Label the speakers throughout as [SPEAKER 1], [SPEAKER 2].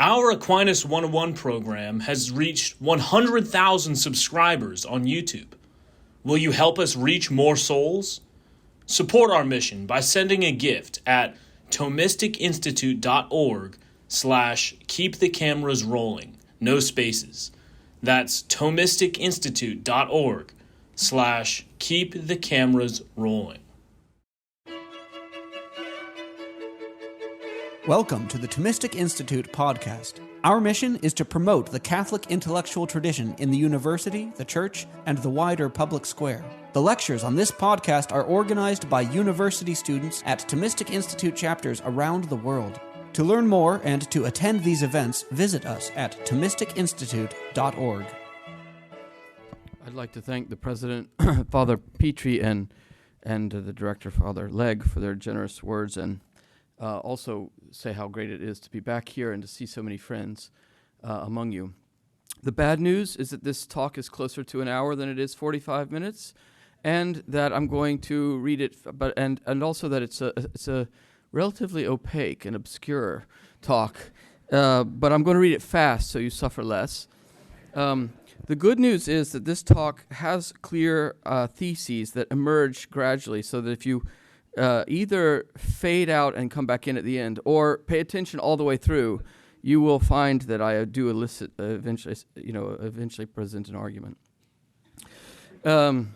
[SPEAKER 1] Our Aquinas 101 program has reached 100,000 subscribers on YouTube. Will you help us reach more souls? Support our mission by sending a gift at thomisticinstitute.org/keepthecamerasrolling. No spaces. That's thomisticinstitute.org/keepthecamerasrolling.
[SPEAKER 2] Welcome to the Thomistic Institute podcast. Our mission is to promote the Catholic intellectual tradition in the university, the church, and the wider public square. The lectures on this podcast are organized by university students at Thomistic Institute chapters around the world. To learn more and to attend these events, visit us at thomisticinstitute.org.
[SPEAKER 3] I'd like to thank the president, Father Petrie, and the director, Father Legg, for their generous words, and also say how great it is to be back here and to see so many friends among you. The bad news is that this talk is closer to an hour than it is 45 minutes, and that I'm going to read it, and also that it's a relatively opaque and obscure talk, but I'm going to read it fast so you suffer less. The good news is that this talk has clear theses that emerge gradually, so that if you either fade out and come back in at the end, or pay attention all the way through, you will find that I do eventually present an argument. In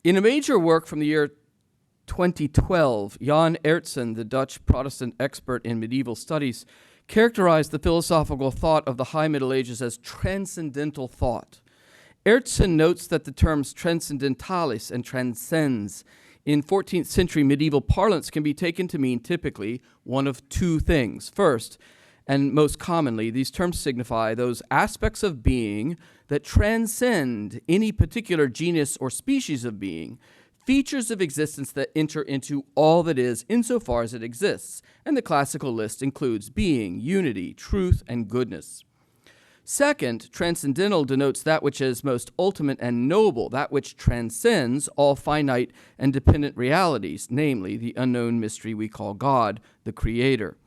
[SPEAKER 3] a major work from the year 2012, Jan Aertsen, the Dutch Protestant expert in medieval studies, characterized the philosophical thought of the High Middle Ages as transcendental thought. Aertsen notes that the terms transcendentalis and transcends in 14th century medieval parlance can be taken to mean typically one of two things. First, and most commonly, these terms signify those aspects of being that transcend any particular genus or species of being, features of existence that enter into all that is insofar as it exists, and the classical list includes being, unity, truth, and goodness. Second, transcendental denotes that which is most ultimate and noble, that which transcends all finite and dependent realities, namely the unknown mystery we call God, the Creator.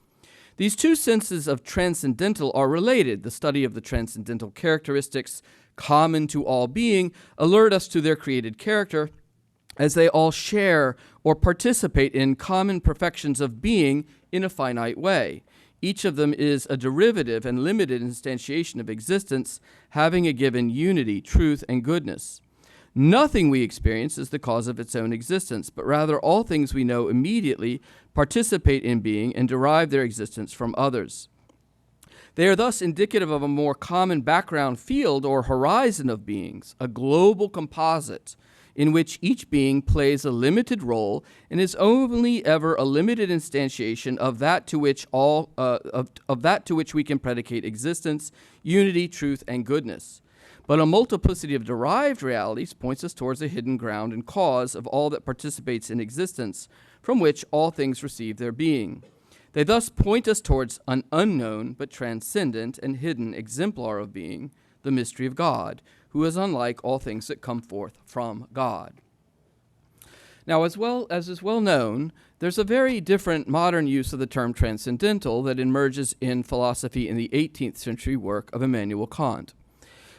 [SPEAKER 3] These two senses of transcendental are related. The study of the transcendental characteristics common to all being alert us to their created character, as they all share or participate in common perfections of being in a finite way. Each of them is a derivative and limited instantiation of existence, having a given unity, truth, and goodness. Nothing we experience is the cause of its own existence, but rather all things we know immediately participate in being and derive their existence from others. They are thus indicative of a more common background field or horizon of beings, a global composite, in which each being plays a limited role and is only ever a limited instantiation of that to which we can predicate existence, unity, truth, and goodness. But a multiplicity of derived realities points us towards a hidden ground and cause of all that participates in existence, from which all things receive their being. They thus point us towards an unknown but transcendent and hidden exemplar of being, the mystery of God, who is unlike all things that come forth from God. Now, as is well known, there's a very different modern use of the term transcendental that emerges in philosophy in the 18th century work of Immanuel Kant,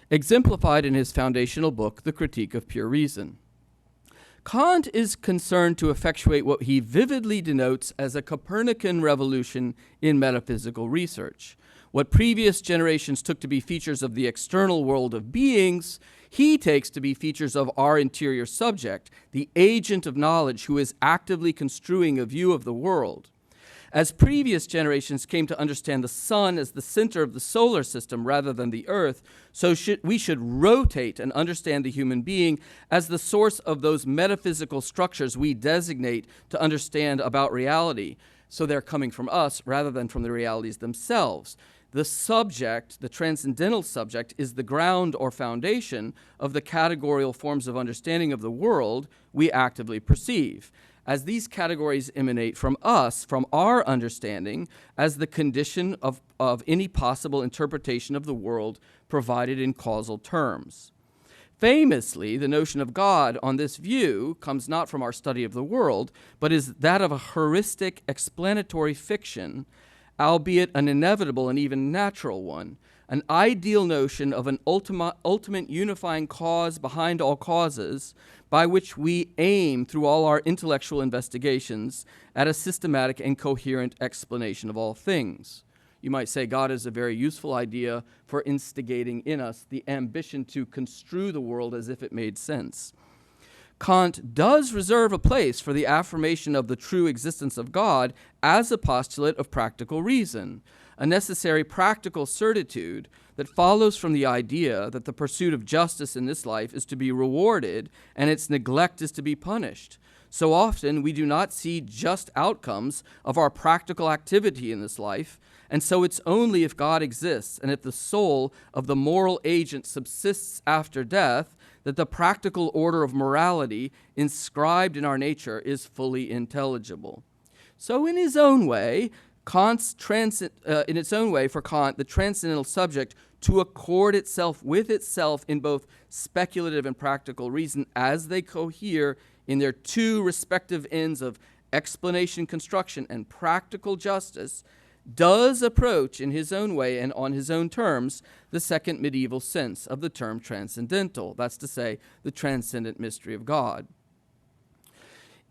[SPEAKER 3] exemplified in his foundational book, The Critique of Pure Reason. Kant is concerned to effectuate what he vividly denotes as a Copernican revolution in metaphysical research. What previous generations took to be features of the external world of beings, he takes to be features of our interior subject, the agent of knowledge who is actively construing a view of the world. As previous generations came to understand the sun as the center of the solar system rather than the earth, so we should rotate and understand the human being as the source of those metaphysical structures we designate to understand about reality. So they're coming from us rather than from the realities themselves. The subject, the transcendental subject, is the ground or foundation of the categorical forms of understanding of the world we actively perceive, as these categories emanate from us, from our understanding, as the condition of any possible interpretation of the world provided in causal terms. Famously, the notion of God on this view comes not from our study of the world, but is that of a heuristic explanatory fiction, albeit an inevitable and even natural one, an ideal notion of an ultimate unifying cause behind all causes, by which we aim through all our intellectual investigations at a systematic and coherent explanation of all things. You might say God is a very useful idea for instigating in us the ambition to construe the world as if it made sense. Kant does reserve a place for the affirmation of the true existence of God as a postulate of practical reason, a necessary practical certitude that follows from the idea that the pursuit of justice in this life is to be rewarded and its neglect is to be punished. So often we do not see just outcomes of our practical activity in this life, and so it's only if God exists and if the soul of the moral agent subsists after death that the practical order of morality inscribed in our nature is fully intelligible. So in his own way, for Kant, the transcendental subject to accord itself with itself in both speculative and practical reason as they cohere in their two respective ends of explanation, construction, and practical justice, does approach in his own way and on his own terms the second medieval sense of the term transcendental, that's to say, the transcendent mystery of God.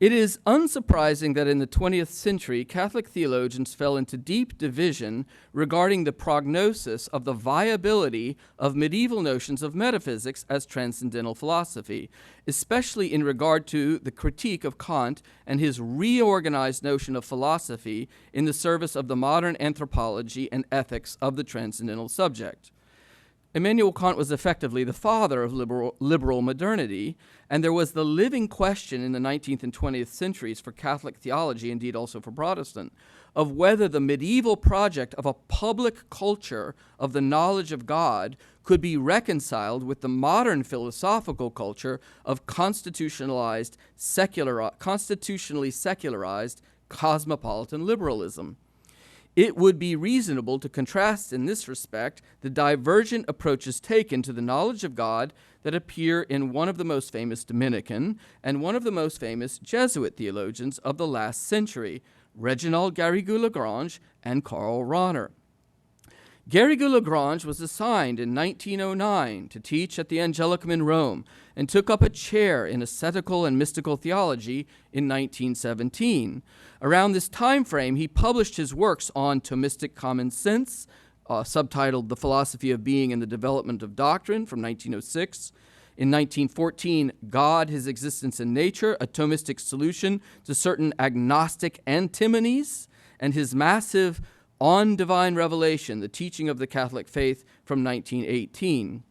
[SPEAKER 3] It is unsurprising that in the 20th century, Catholic theologians fell into deep division regarding the prognosis of the viability of medieval notions of metaphysics as transcendental philosophy, especially in regard to the critique of Kant and his reorganized notion of philosophy in the service of the modern anthropology and ethics of the transcendental subject. Immanuel Kant was effectively the father of liberal modernity, and there was the living question in the 19th and 20th centuries for Catholic theology, indeed also for Protestant, of whether the medieval project of a public culture of the knowledge of God could be reconciled with the modern philosophical culture of constitutionally secularized cosmopolitan liberalism. It would be reasonable to contrast in this respect the divergent approaches taken to the knowledge of God that appear in one of the most famous Dominican and one of the most famous Jesuit theologians of the last century, Reginald Garrigou-Lagrange and Karl Rahner. Garrigou-Lagrange was assigned in 1909 to teach at the Angelicum in Rome and took up a chair in ascetical and mystical theology in 1917. Around this time frame, he published his works on Thomistic Common Sense, subtitled The Philosophy of Being and the Development of Doctrine from 1906. In 1914, God, His Existence and Nature, a Thomistic Solution to Certain Agnostic Antinomies, and his massive On Divine Revelation, the Teaching of the Catholic Faith from 1918.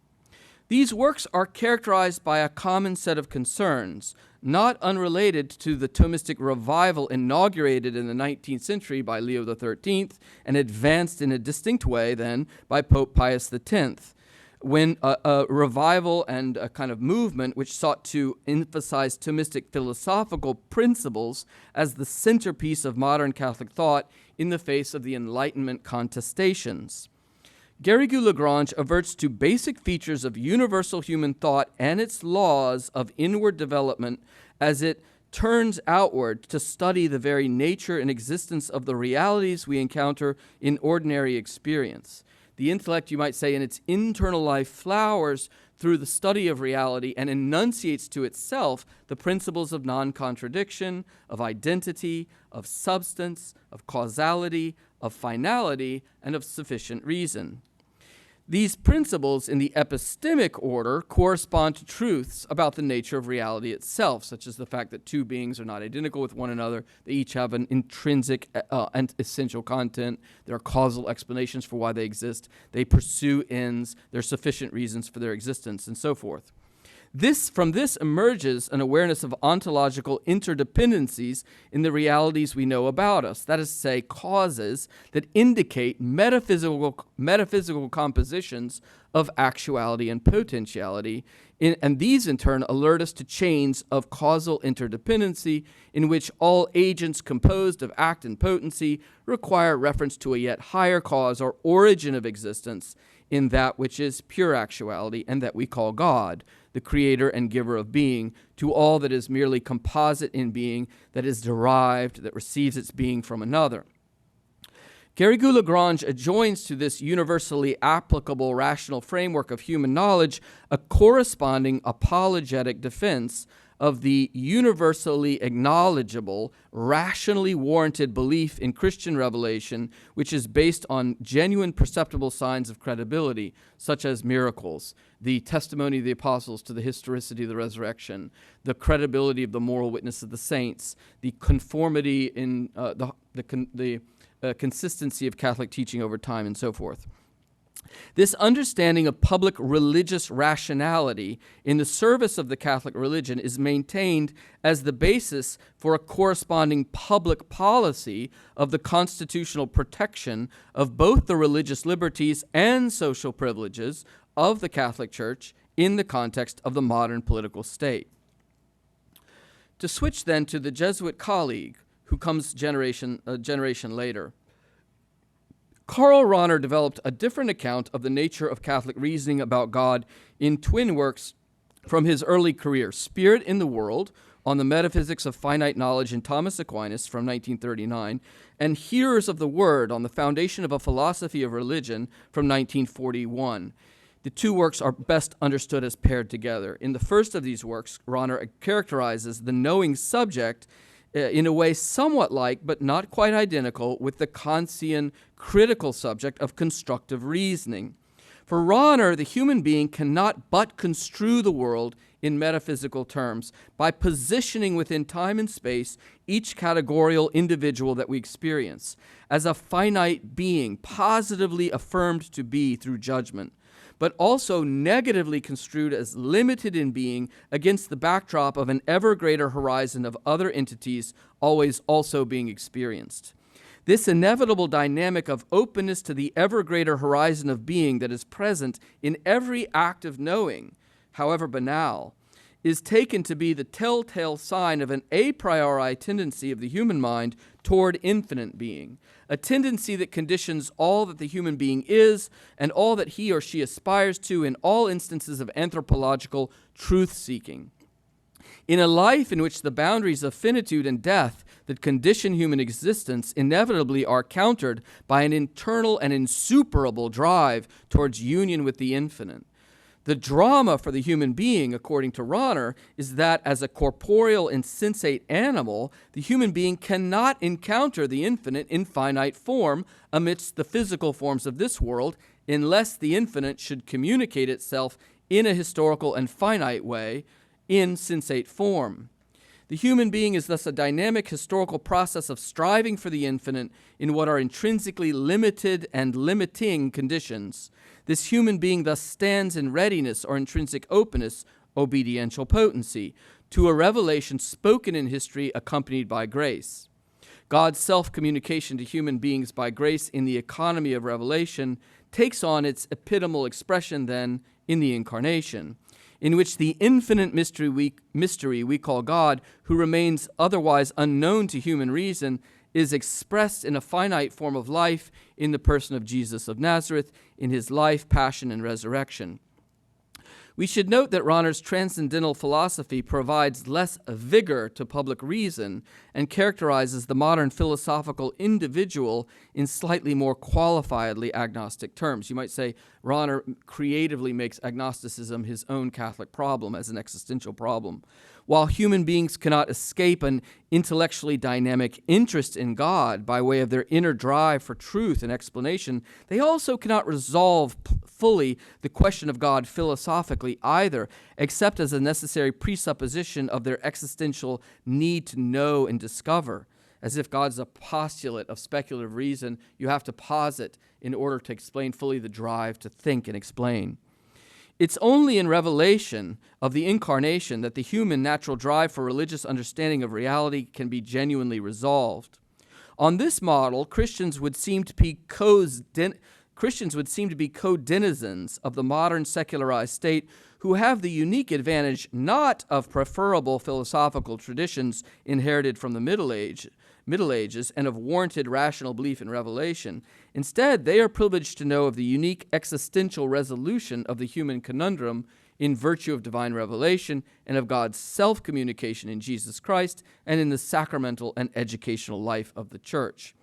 [SPEAKER 3] These works are characterized by a common set of concerns, not unrelated to the Thomistic revival inaugurated in the 19th century by Leo XIII and advanced in a distinct way then by Pope Pius X, when a revival and a kind of movement which sought to emphasize Thomistic philosophical principles as the centerpiece of modern Catholic thought in the face of the Enlightenment contestations. Garrigou-Lagrange averts to basic features of universal human thought and its laws of inward development as it turns outward to study the very nature and existence of the realities we encounter in ordinary experience. The intellect, you might say, in its internal life flowers through the study of reality and enunciates to itself the principles of non-contradiction, of identity, of substance, of causality, of finality, and of sufficient reason. These principles in the epistemic order correspond to truths about the nature of reality itself, such as the fact that two beings are not identical with one another. They each have an intrinsic and essential content. There are causal explanations for why they exist. They pursue ends. There are sufficient reasons for their existence, and so forth. From this emerges an awareness of ontological interdependencies in the realities we know about us, that is to say, causes that indicate metaphysical compositions of actuality and potentiality, and these in turn alert us to chains of causal interdependency in which all agents composed of act and potency require reference to a yet higher cause or origin of existence in that which is pure actuality and that we call God, the creator and giver of being, to all that is merely composite in being, that is derived, that receives its being from another. Garrigou-Lagrange adjoins to this universally applicable rational framework of human knowledge a corresponding apologetic defense of the universally acknowledgeable, rationally warranted belief in Christian revelation, which is based on genuine perceptible signs of credibility, such as miracles, the testimony of the apostles to the historicity of the resurrection, the credibility of the moral witness of the saints, the conformity in consistency of Catholic teaching over time, and so forth. This understanding of public religious rationality in the service of the Catholic religion is maintained as the basis for a corresponding public policy of the constitutional protection of both the religious liberties and social privileges of the Catholic Church in the context of the modern political state. To switch then to the Jesuit colleague who comes a generation later. Karl Rahner developed a different account of the nature of Catholic reasoning about God in twin works from his early career, Spirit in the World, on the Metaphysics of Finite Knowledge in Thomas Aquinas from 1939, and Hearers of the Word on the Foundation of a Philosophy of Religion from 1941. The two works are best understood as paired together. In the first of these works, Rahner characterizes the knowing subject in a way somewhat like, but not quite identical, with the Kantian critical subject of constructive reasoning. For Rahner, the human being cannot but construe the world in metaphysical terms by positioning within time and space each categorical individual that we experience as a finite being, positively affirmed to be through judgment, but also negatively construed as limited in being against the backdrop of an ever greater horizon of other entities always also being experienced. This inevitable dynamic of openness to the ever greater horizon of being that is present in every act of knowing, however banal, is taken to be the telltale sign of an a priori tendency of the human mind toward infinite being, a tendency that conditions all that the human being is and all that he or she aspires to in all instances of anthropological truth-seeking. In a life in which the boundaries of finitude and death that condition human existence inevitably are countered by an internal and insuperable drive towards union with the infinite, the drama for the human being, according to Rahner, is that as a corporeal insensate animal, the human being cannot encounter the infinite in finite form amidst the physical forms of this world unless the infinite should communicate itself in a historical and finite way in sensate form. The human being is thus a dynamic historical process of striving for the infinite in what are intrinsically limited and limiting conditions. This human being thus stands in readiness or intrinsic openness, obediential potency, to a revelation spoken in history accompanied by grace. God's self-communication to human beings by grace in the economy of revelation takes on its epitomal expression then in the Incarnation, in which the infinite mystery we call God, who remains otherwise unknown to human reason, is expressed in a finite form of life in the person of Jesus of Nazareth, in his life, passion, and resurrection. We should note that Rahner's transcendental philosophy provides less vigor to public reason and characterizes the modern philosophical individual in slightly more qualifiedly agnostic terms. You might say Rahner creatively makes agnosticism his own Catholic problem as an existential problem. While human beings cannot escape an intellectually dynamic interest in God by way of their inner drive for truth and explanation, they also cannot resolve fully the question of God philosophically either, except as a necessary presupposition of their existential need to know and discover. As if God's a postulate of speculative reason you have to posit in order to explain fully the drive to think and explain. It's only in revelation of the Incarnation that the human natural drive for religious understanding of reality can be genuinely resolved. On this model, Christians would seem to be co-denizens of the modern secularized state who have the unique advantage not of preferable philosophical traditions inherited from the Middle Ages and of warranted rational belief in revelation. Instead, they are privileged to know of the unique existential resolution of the human conundrum in virtue of divine revelation and of God's self-communication in Jesus Christ and in the sacramental and educational life of the Church.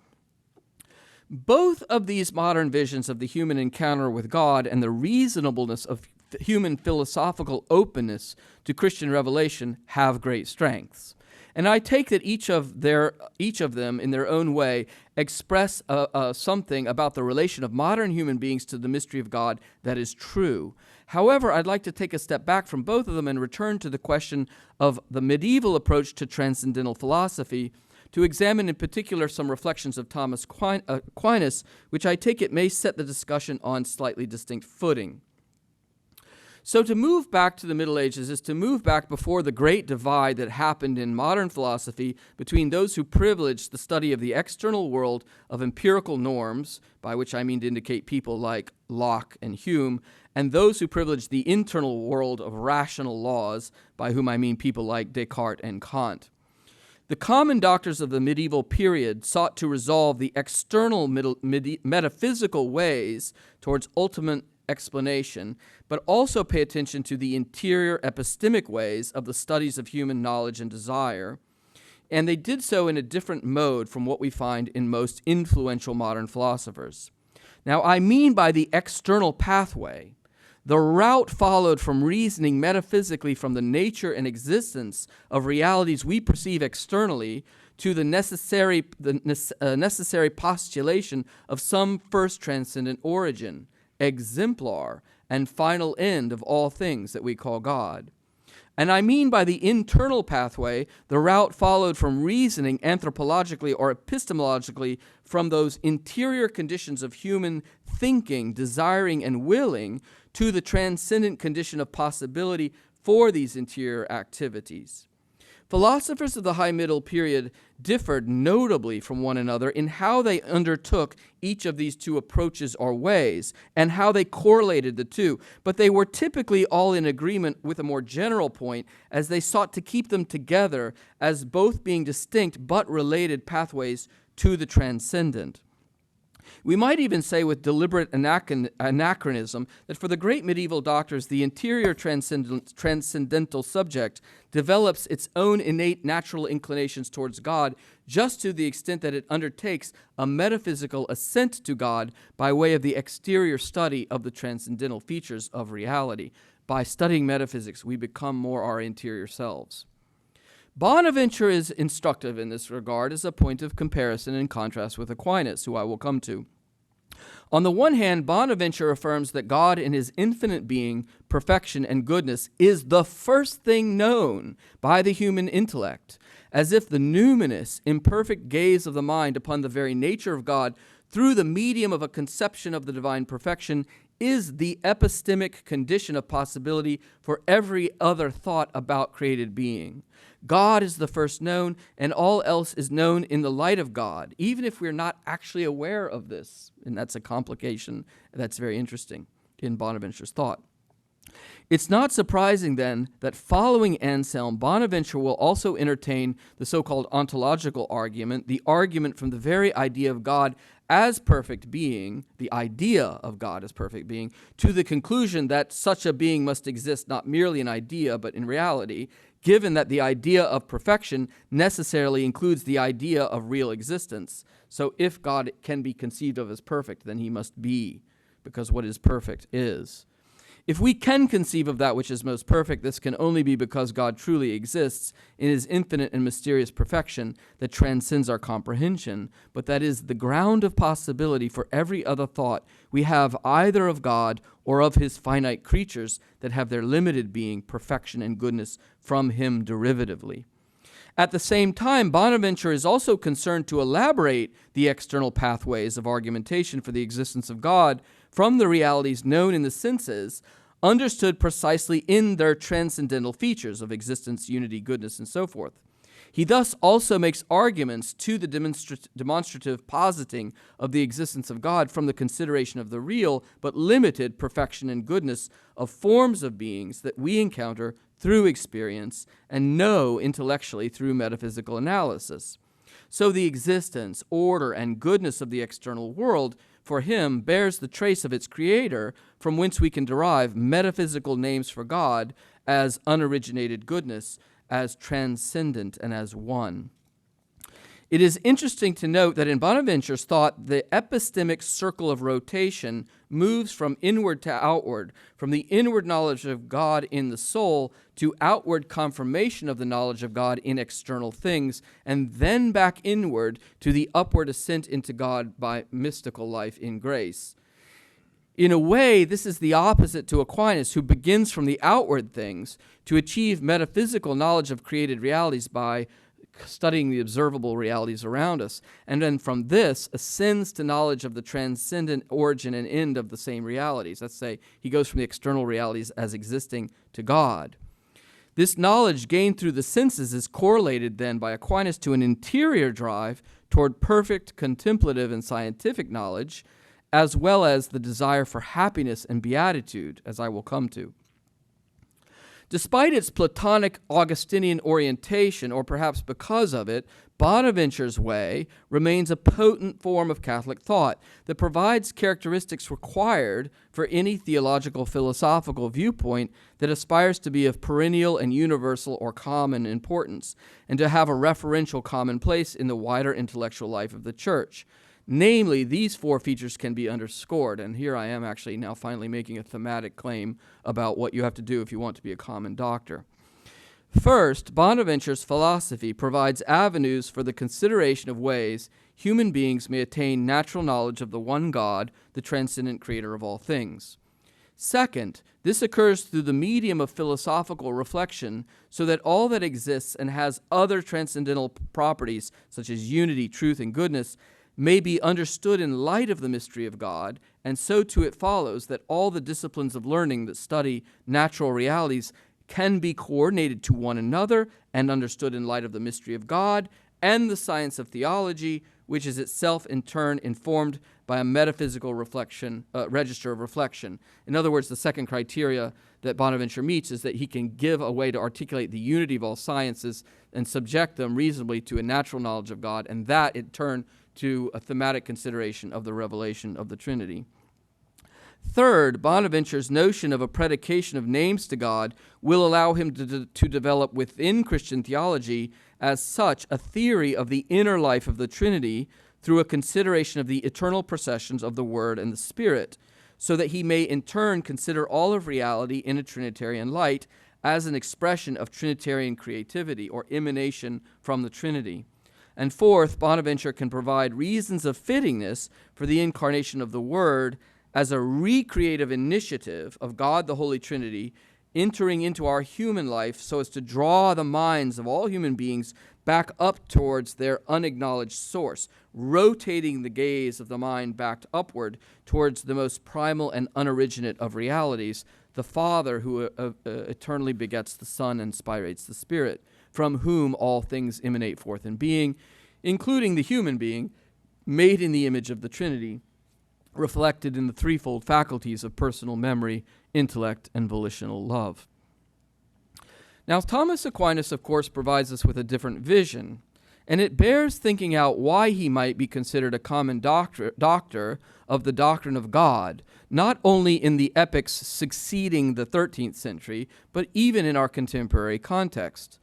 [SPEAKER 3] Both of these modern visions of the human encounter with God and the reasonableness of human philosophical openness to Christian revelation have great strengths. And I take that each of them, in their own way, express something about the relation of modern human beings to the mystery of God that is true. However, I'd like to take a step back from both of them and return to the question of the medieval approach to transcendental philosophy, to examine in particular some reflections of Thomas Aquinas, which I take it may set the discussion on slightly distinct footing. So to move back to the Middle Ages is to move back before the great divide that happened in modern philosophy between those who privileged the study of the external world of empirical norms, by which I mean to indicate people like Locke and Hume, and those who privileged the internal world of rational laws, by whom I mean people like Descartes and Kant. The common doctors of the medieval period sought to resolve the external metaphysical ways towards ultimate explanation, but also pay attention to the interior epistemic ways of the studies of human knowledge and desire. And they did so in a different mode from what we find in most influential modern philosophers. Now, I mean by the external pathway, the route followed from reasoning metaphysically from the nature and existence of realities we perceive externally to the necessary postulation of some first transcendent origin, exemplar, and final end of all things that we call God. And I mean by the internal pathway the route followed from reasoning anthropologically or epistemologically from those interior conditions of human thinking, desiring, and willing to the transcendent condition of possibility for these interior activities. Philosophers of the High Middle period differed notably from one another in how they undertook each of these two approaches or ways and how they correlated the two, but they were typically all in agreement with a more general point as they sought to keep them together as both being distinct but related pathways to the transcendent. We might even say with deliberate anachronism that for the great medieval doctors, the interior transcendental subject develops its own innate natural inclinations towards God just to the extent that it undertakes a metaphysical ascent to God by way of the exterior study of the transcendental features of reality. By studying metaphysics, we become more our interior selves. Bonaventure is instructive in this regard as a point of comparison and contrast with Aquinas, who I will come to. On the one hand, Bonaventure affirms that God in his infinite being, perfection, and goodness is the first thing known by the human intellect, as if the numinous, imperfect gaze of the mind upon the very nature of God through the medium of a conception of the divine perfection is the epistemic condition of possibility for every other thought about created being. God is the first known, and all else is known in the light of God, even if we're not actually aware of this. And that's a complication that's very interesting in Bonaventure's thought. It's not surprising, then, that following Anselm, Bonaventure will also entertain the so-called ontological argument, the argument from the very idea of God as perfect being, the idea of God as perfect being, to the conclusion that such a being must exist not merely in idea, but in reality, given that the idea of perfection necessarily includes the idea of real existence. So if God can be conceived of as perfect, then he must be, because what is perfect is. If we can conceive of that which is most perfect, this can only be because God truly exists in his infinite and mysterious perfection that transcends our comprehension, but that is the ground of possibility for every other thought we have either of God or of his finite creatures that have their limited being, perfection, and goodness from him derivatively. At the same time, Bonaventure is also concerned to elaborate the external pathways of argumentation for the existence of God from the realities known in the senses, understood precisely in their transcendental features of existence, unity, goodness, and so forth. He thus also makes arguments to the demonstrative positing of the existence of God from the consideration of the real but limited perfection and goodness of forms of beings that we encounter through experience and know intellectually through metaphysical analysis. So the existence, order, and goodness of the external world for him bears the trace of its creator, from whence we can derive metaphysical names for God as unoriginated goodness, as transcendent, and as one. It is interesting to note that in Bonaventure's thought, the epistemic circle of rotation moves from inward to outward, from the inward knowledge of God in the soul to outward confirmation of the knowledge of God in external things, and then back inward to the upward ascent into God by mystical life in grace. In a way, this is the opposite to Aquinas, who begins from the outward things to achieve metaphysical knowledge of created realities by studying the observable realities around us, and then from this ascends to knowledge of the transcendent origin and end of the same realities. Let's say he goes from the external realities as existing to God. This knowledge gained through the senses is correlated then by Aquinas to an interior drive toward perfect contemplative and scientific knowledge, as well as the desire for happiness and beatitude, as I will come to. Despite its Platonic Augustinian orientation, or perhaps because of it, Bonaventure's way remains a potent form of Catholic thought that provides characteristics required for any theological philosophical viewpoint that aspires to be of perennial and universal or common importance, and to have a referential commonplace in the wider intellectual life of the Church. Namely, these four features can be underscored, and here I am actually now finally making a thematic claim about what you have to do if you want to be a common doctor. First, Bonaventure's philosophy provides avenues for the consideration of ways human beings may attain natural knowledge of the one God, the transcendent creator of all things. Second, this occurs through the medium of philosophical reflection, so that all that exists and has other transcendental properties, such as unity, truth, and goodness, may be understood in light of the mystery of God, and so too it follows that all the disciplines of learning that study natural realities can be coordinated to one another and understood in light of the mystery of God and the science of theology, which is itself in turn informed by a metaphysical reflection, register of reflection. In other words, the second criteria that Bonaventure meets is that he can give a way to articulate the unity of all sciences and subject them reasonably to a natural knowledge of God, and that in turn to a thematic consideration of the revelation of the Trinity. Third, Bonaventure's notion of a predication of names to God will allow him to develop within Christian theology as such a theory of the inner life of the Trinity through a consideration of the eternal processions of the Word and the Spirit, so that he may in turn consider all of reality in a Trinitarian light as an expression of Trinitarian creativity or emanation from the Trinity. And fourth, Bonaventure can provide reasons of fittingness for the incarnation of the Word as a recreative initiative of God the Holy Trinity entering into our human life so as to draw the minds of all human beings back up towards their unacknowledged source, rotating the gaze of the mind back upward towards the most primal and unoriginate of realities, the Father who eternally begets the Son and spirates the Spirit, from whom all things emanate forth in being, including the human being, made in the image of the Trinity, reflected in the threefold faculties of personal memory, intellect, and volitional love. Now, Thomas Aquinas, of course, provides us with a different vision, and it bears thinking out why he might be considered a common doctor of the doctrine of God, not only in the epochs succeeding the 13th century, but even in our contemporary context.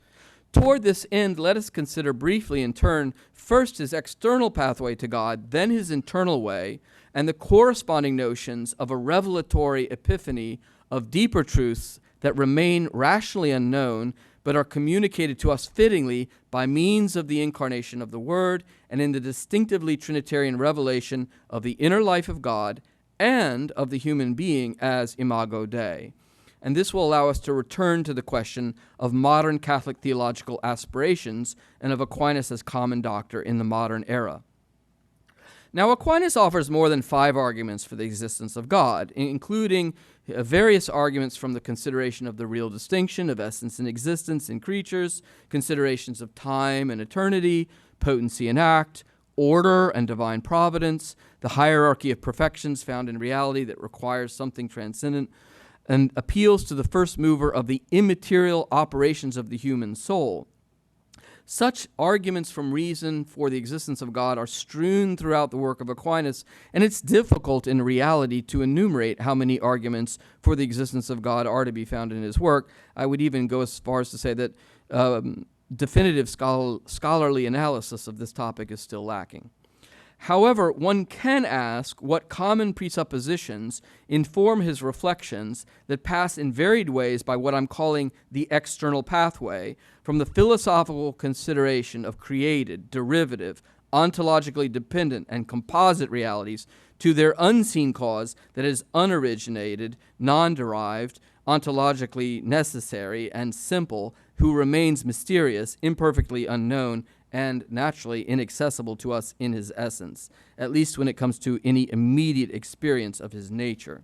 [SPEAKER 3] Toward this end, let us consider briefly in turn first his external pathway to God, then his internal way, and the corresponding notions of a revelatory epiphany of deeper truths that remain rationally unknown, but are communicated to us fittingly by means of the incarnation of the Word and in the distinctively Trinitarian revelation of the inner life of God and of the human being as imago Dei. And this will allow us to return to the question of modern Catholic theological aspirations and of Aquinas as common doctor in the modern era. Now, Aquinas offers more than 5 arguments for the existence of God, including various arguments from the consideration of the real distinction of essence and existence in creatures, considerations of time and eternity, potency and act, order and divine providence, the hierarchy of perfections found in reality that requires something transcendent, and appeals to the first mover of the immaterial operations of the human soul. Such arguments from reason for the existence of God are strewn throughout the work of Aquinas, and it's difficult in reality to enumerate how many arguments for the existence of God are to be found in his work. I would even go as far as to say that definitive scholarly analysis of this topic is still lacking. However, one can ask what common presuppositions inform his reflections that pass in varied ways by what I'm calling the external pathway, from the philosophical consideration of created, derivative, ontologically dependent, and composite realities to their unseen cause that is unoriginated, non-derived, ontologically necessary, and simple, who remains mysterious, imperfectly unknown, and naturally inaccessible to us in his essence, at least when it comes to any immediate experience of his nature.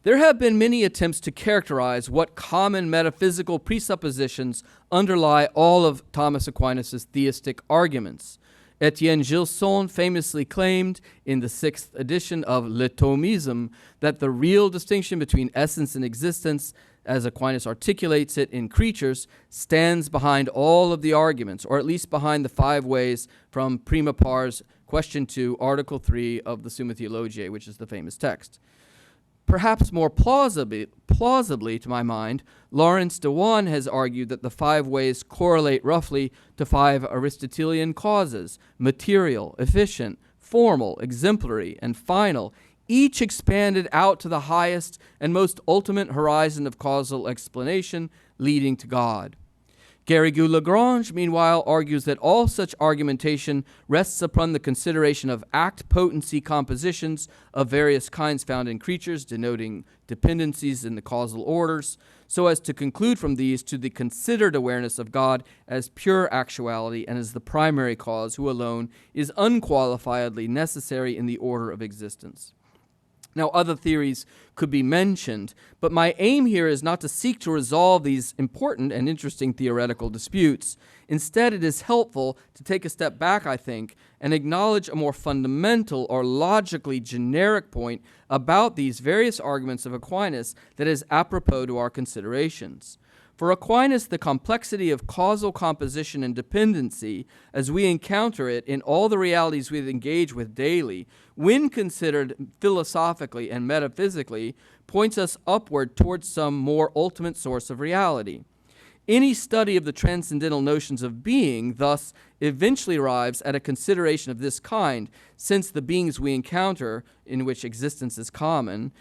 [SPEAKER 3] There have been many attempts to characterize what common metaphysical presuppositions underlie all of Thomas Aquinas' theistic arguments. Etienne Gilson famously claimed in the 6th edition of Le Thomisme that the real distinction between essence and existence, as Aquinas articulates it in Creatures, stands behind all of the arguments, or at least behind the 5 ways from Prima Pars, question 2, article 3 of the Summa Theologiae, which is the famous text. Perhaps more plausibly, to my mind, Lawrence Dewan has argued that the 5 ways correlate roughly to 5 Aristotelian causes: material, efficient, formal, exemplary, and final, each expanded out to the highest and most ultimate horizon of causal explanation, leading to God. Garrigou-Lagrange, meanwhile, argues that all such argumentation rests upon the consideration of act-potency compositions of various kinds found in creatures, denoting dependencies in the causal orders, so as to conclude from these to the considered awareness of God as pure actuality and as the primary cause who alone is unqualifiedly necessary in the order of existence. Now, other theories could be mentioned, but my aim here is not to seek to resolve these important and interesting theoretical disputes. Instead, it is helpful to take a step back, I think, and acknowledge a more fundamental or logically generic point about these various arguments of Aquinas that is apropos to our considerations. For Aquinas, the complexity of causal composition and dependency, as we encounter it in all the realities we engage with daily, when considered philosophically and metaphysically, points us upward towards some more ultimate source of reality. Any study of the transcendental notions of being, thus, eventually arrives at a consideration of this kind, since the beings we encounter, in which existence is common,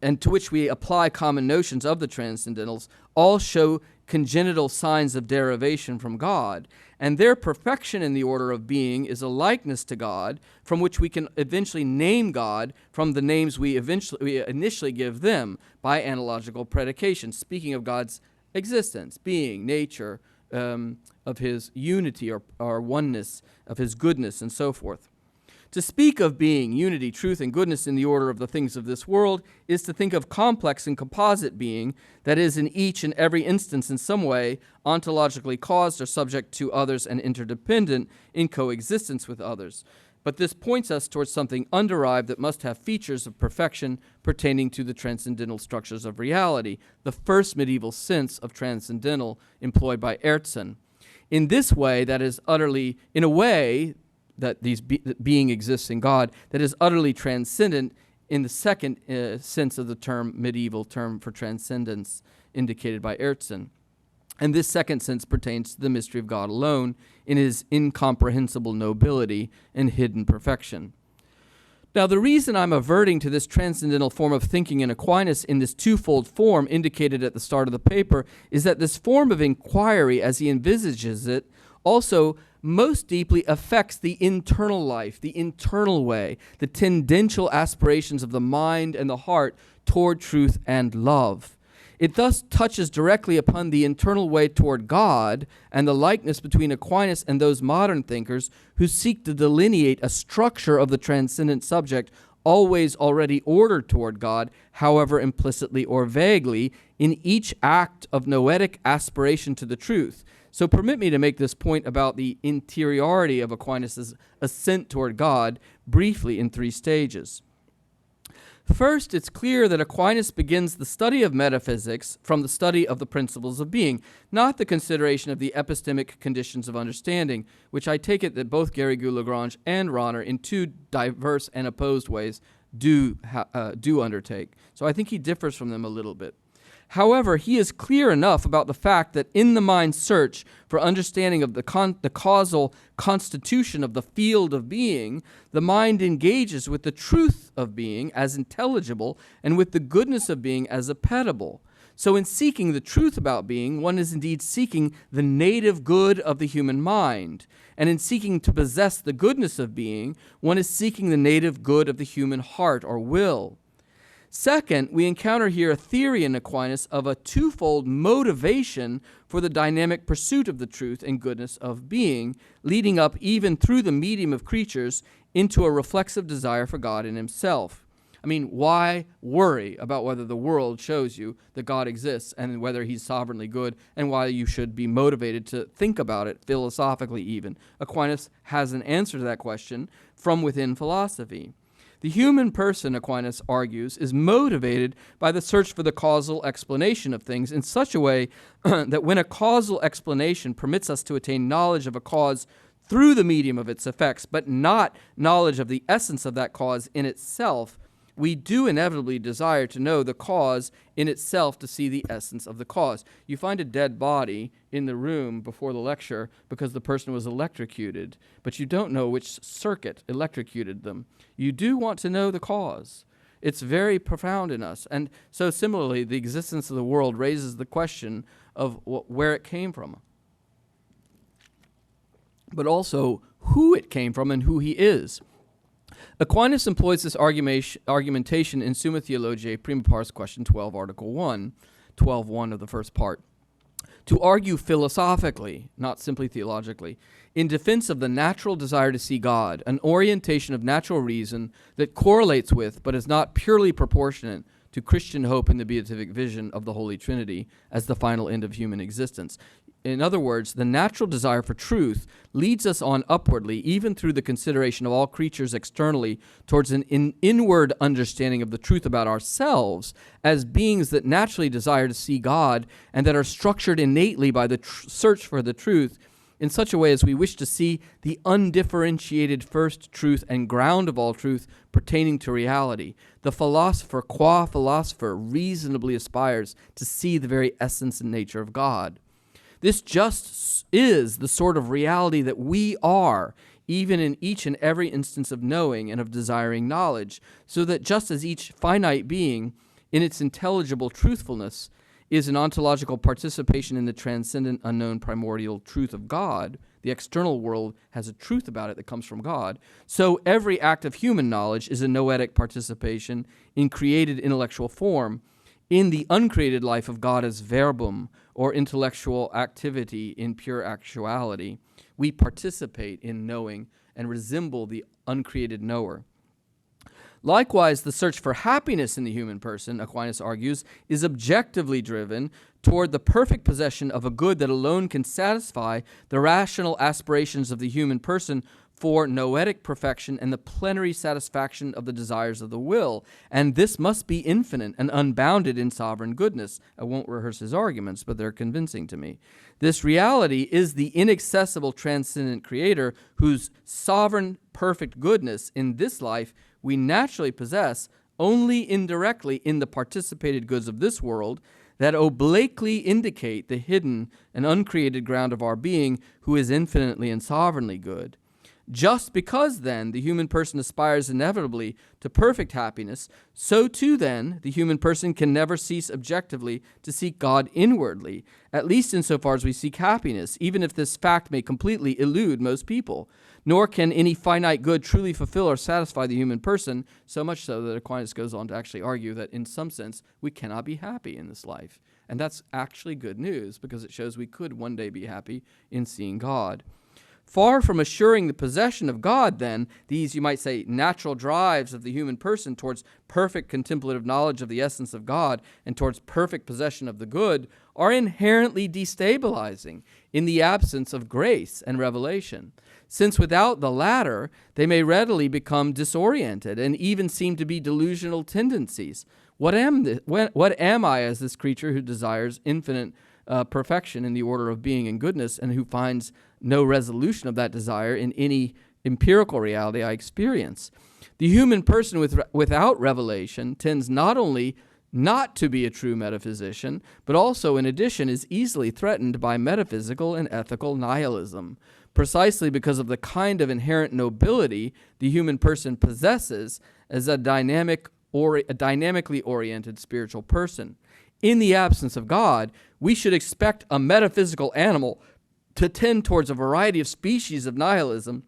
[SPEAKER 3] and to which we apply common notions of the transcendentals, all show congenital signs of derivation from God, and their perfection in the order of being is a likeness to God, from which we can eventually name God from the names we initially give them by analogical predication, speaking of God's existence, being, nature, of his unity or oneness, of his goodness, and so forth. To speak of being, unity, truth, and goodness in the order of the things of this world is to think of complex and composite being that is in each and every instance in some way ontologically caused or subject to others and interdependent in coexistence with others. But this points us towards something underived that must have features of perfection pertaining to the transcendental structures of reality, the first medieval sense of transcendental employed by Herzen. In this way, that is utterly, in a way, that being exists in God, that is utterly transcendent in the second sense of the term, medieval term for transcendence, indicated by Herzen. And this second sense pertains to the mystery of God alone in his incomprehensible nobility and hidden perfection. Now, the reason I'm averting to this transcendental form of thinking in Aquinas in this twofold form indicated at the start of the paper is that this form of inquiry, as he envisages it, also most deeply affects the internal life, the internal way, the tendential aspirations of the mind and the heart toward truth and love. It thus touches directly upon the internal way toward God and the likeness between Aquinas and those modern thinkers who seek to delineate a structure of the transcendent subject always already ordered toward God, however implicitly or vaguely, in each act of noetic aspiration to the truth. So permit me to make this point about the interiority of Aquinas' ascent toward God briefly in 3 stages. First, it's clear that Aquinas begins the study of metaphysics from the study of the principles of being, not the consideration of the epistemic conditions of understanding, which I take it that both Garrigou-Lagrange and Rahner, in 2 diverse and opposed ways, do undertake. So I think he differs from them a little bit. However, he is clear enough about the fact that in the mind's search for understanding of the causal constitution of the field of being, the mind engages with the truth of being as intelligible and with the goodness of being as appetible. So in seeking the truth about being, one is indeed seeking the native good of the human mind. And in seeking to possess the goodness of being, one is seeking the native good of the human heart or will. Second, we encounter here a theory in Aquinas of a twofold motivation for the dynamic pursuit of the truth and goodness of being, leading up even through the medium of creatures into a reflexive desire for God in himself. I mean, why worry about whether the world shows you that God exists and whether he's sovereignly good, and why you should be motivated to think about it philosophically even? Aquinas has an answer to that question from within philosophy. The human person, Aquinas argues, is motivated by the search for the causal explanation of things in such a way that when a causal explanation permits us to attain knowledge of a cause through the medium of its effects, but not knowledge of the essence of that cause in itself, we do inevitably desire to know the cause in itself to see the essence of the cause. You find a dead body in the room before the lecture because the person was electrocuted, but you don't know which circuit electrocuted them. You do want to know the cause. It's very profound in us. And so similarly, the existence of the world raises the question of where it came from, but also who it came from and who he is. Aquinas employs this argumentation in Summa Theologiae, Prima Pars, question 12, article 1, 12.1 of the first part, to argue philosophically, not simply theologically, in defense of the natural desire to see God, an orientation of natural reason that correlates with, but is not purely proportionate to Christian hope in the beatific vision of the Holy Trinity as the final end of human existence. In other words, the natural desire for truth leads us on upwardly, even through the consideration of all creatures externally, towards an inward understanding of the truth about ourselves as beings that naturally desire to see God and that are structured innately by the search for the truth in such a way as we wish to see the undifferentiated first truth and ground of all truth pertaining to reality. The philosopher, qua philosopher, reasonably aspires to see the very essence and nature of God. This just is the sort of reality that we are, even in each and every instance of knowing and of desiring knowledge, so that just as each finite being, in its intelligible truthfulness, is an ontological participation in the transcendent, unknown, primordial truth of God, the external world has a truth about it that comes from God, so every act of human knowledge is a noetic participation in created intellectual form, in the uncreated life of God as verbum, or intellectual activity in pure actuality. We participate in knowing and resemble the uncreated knower. Likewise, the search for happiness in the human person, Aquinas argues, is objectively driven toward the perfect possession of a good that alone can satisfy the rational aspirations of the human person for noetic perfection and the plenary satisfaction of the desires of the will. And this must be infinite and unbounded in sovereign goodness. I won't rehearse his arguments, but they're convincing to me. This reality is the inaccessible transcendent creator whose sovereign perfect goodness in this life we naturally possess only indirectly in the participated goods of this world that obliquely indicate the hidden and uncreated ground of our being, who is infinitely and sovereignly good. Just because, then, the human person aspires inevitably to perfect happiness, so too, then, the human person can never cease objectively to seek God inwardly, at least insofar as we seek happiness, even if this fact may completely elude most people. Nor can any finite good truly fulfill or satisfy the human person, so much so that Aquinas goes on to actually argue that, in some sense, we cannot be happy in this life. And that's actually good news, because it shows we could one day be happy in seeing God. Far from assuring the possession of God, then, these, you might say, natural drives of the human person towards perfect contemplative knowledge of the essence of God and towards perfect possession of the good are inherently destabilizing in the absence of grace and revelation, since without the latter, they may readily become disoriented and even seem to be delusional tendencies. What am I as this creature who desires infinite perfection in the order of being and goodness, and who finds no resolution of that desire in any empirical reality I experience? The human person without revelation tends not only not to be a true metaphysician, but also, in addition, is easily threatened by metaphysical and ethical nihilism, precisely because of the kind of inherent nobility the human person possesses as a dynamically oriented spiritual person. In the absence of God, we should expect a metaphysical animal to tend towards a variety of species of nihilism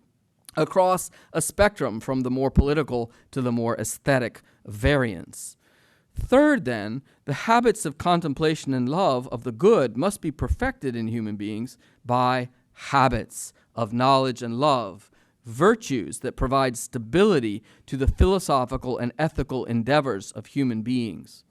[SPEAKER 3] across a spectrum from the more political to the more aesthetic variants. Third, then, the habits of contemplation and love of the good must be perfected in human beings by habits of knowledge and love, virtues that provide stability to the philosophical and ethical endeavors of human beings.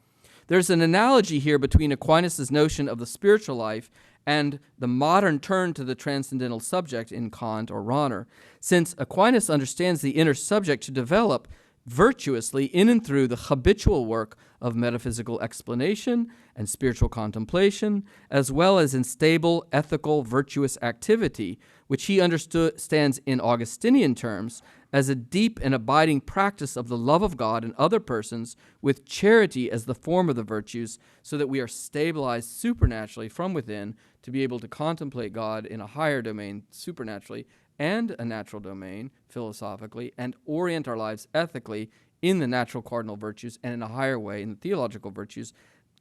[SPEAKER 3] There's an analogy here between Aquinas' notion of the spiritual life and the modern turn to the transcendental subject in Kant or Rahner, since Aquinas understands the inner subject to develop virtuously in and through the habitual work of metaphysical explanation and spiritual contemplation, as well as in stable, ethical, virtuous activity, which he understands in Augustinian terms as a deep and abiding practice of the love of God and other persons, with charity as the form of the virtues, so that we are stabilized supernaturally from within to be able to contemplate God in a higher domain supernaturally and a natural domain philosophically, and orient our lives ethically in the natural cardinal virtues and in a higher way in the theological virtues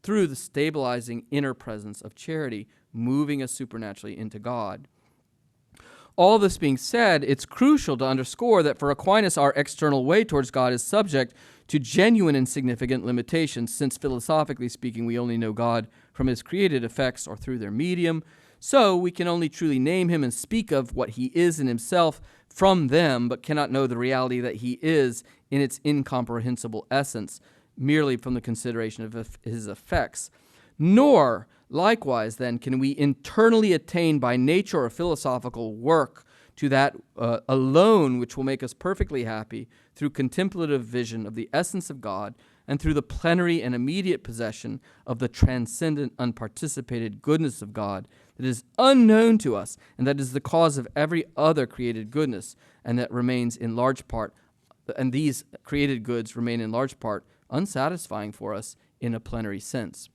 [SPEAKER 3] through the stabilizing inner presence of charity, moving us supernaturally into God. All this being said, it's crucial to underscore that for Aquinas, our external way towards God is subject to genuine and significant limitations, since philosophically speaking, we only know God from his created effects or through their medium. So we can only truly name him and speak of what he is in himself from them, but cannot know the reality that he is in its incomprehensible essence, merely from the consideration of his effects. Nor, likewise, then, can we internally attain by nature or philosophical work to that alone which will make us perfectly happy through contemplative vision of the essence of God and through the plenary and immediate possession of the transcendent, unparticipated goodness of God that is unknown to us and that is the cause of every other created goodness, and that remains in large part, and these created goods remain in large part unsatisfying for us in a plenary sense.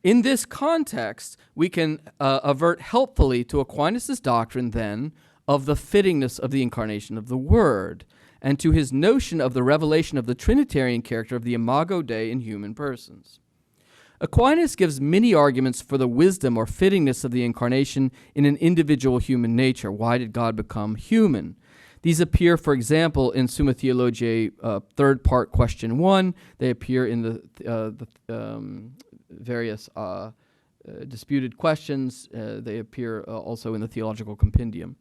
[SPEAKER 3] In this context, we can avert helpfully to Aquinas' doctrine, then, of the fittingness of the incarnation of the Word, and to his notion of the revelation of the Trinitarian character of the Imago Dei in human persons. Aquinas gives many arguments for the wisdom or fittingness of the incarnation in an individual human nature. Why did God become human? These appear, for example, in Summa Theologiae, third part, question 1. They appear in the various disputed questions. They appear also in the Theological Compendium.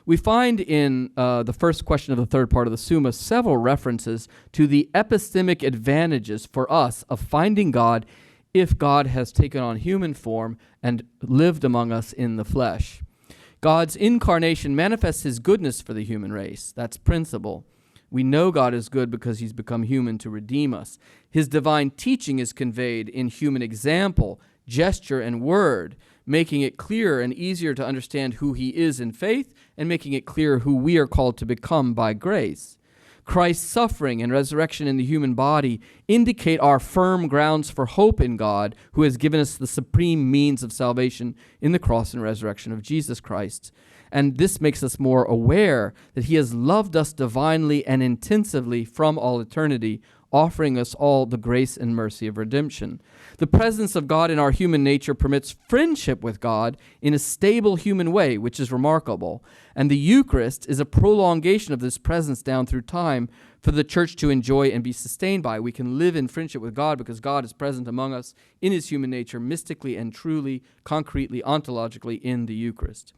[SPEAKER 3] We find in the first question of the third part of the Summa several references to the epistemic advantages for us of finding God if God has taken on human form and lived among us in the flesh. God's incarnation manifests his goodness for the human race. That's principle. We know God is good because he's become human to redeem us. His divine teaching is conveyed in human example, gesture, and word, making it clearer and easier to understand who he is in faith and making it clear who we are called to become by grace. Christ's suffering and resurrection in the human body indicate our firm grounds for hope in God, who has given us the supreme means of salvation in the cross and resurrection of Jesus Christ. And this makes us more aware that he has loved us divinely and intensively from all eternity, offering us all the grace and mercy of redemption. The presence of God in our human nature permits friendship with God in a stable human way, which is remarkable. And the Eucharist is a prolongation of this presence down through time for the church to enjoy and be sustained by. We can live in friendship with God because God is present among us in his human nature, mystically and truly, concretely, ontologically in the Eucharist.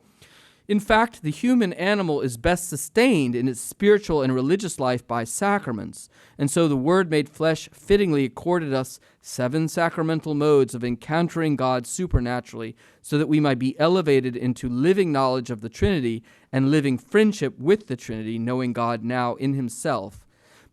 [SPEAKER 3] In fact, the human animal is best sustained in its spiritual and religious life by sacraments, and so the Word made flesh fittingly accorded us 7 sacramental modes of encountering God supernaturally, so that we might be elevated into living knowledge of the Trinity and living friendship with the Trinity, knowing God now in himself.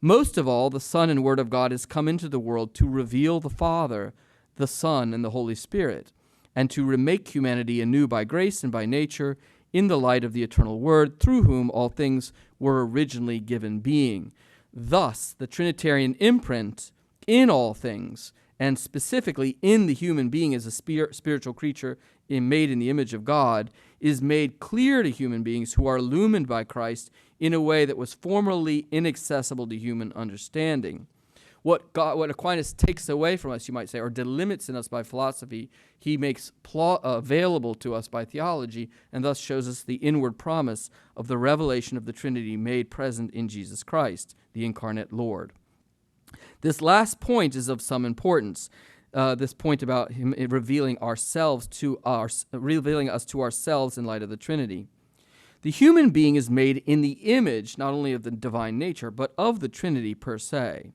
[SPEAKER 3] Most of all, the Son and Word of God has come into the world to reveal the Father, the Son, and the Holy Spirit, and to remake humanity anew by grace and by nature, in the light of the eternal Word, through whom all things were originally given being. Thus, the Trinitarian imprint in all things, and specifically in the human being as a spiritual creature made in the image of God, is made clear to human beings who are illumined by Christ in a way that was formerly inaccessible to human understanding. What Aquinas takes away from us, you might say, or delimits in us by philosophy, he makes available to us by theology, and thus shows us the inward promise of the revelation of the Trinity made present in Jesus Christ, the incarnate Lord. This last point is of some importance. This point about him revealing us to ourselves in light of the Trinity. The human being is made in the image not only of the divine nature, but of the Trinity per se.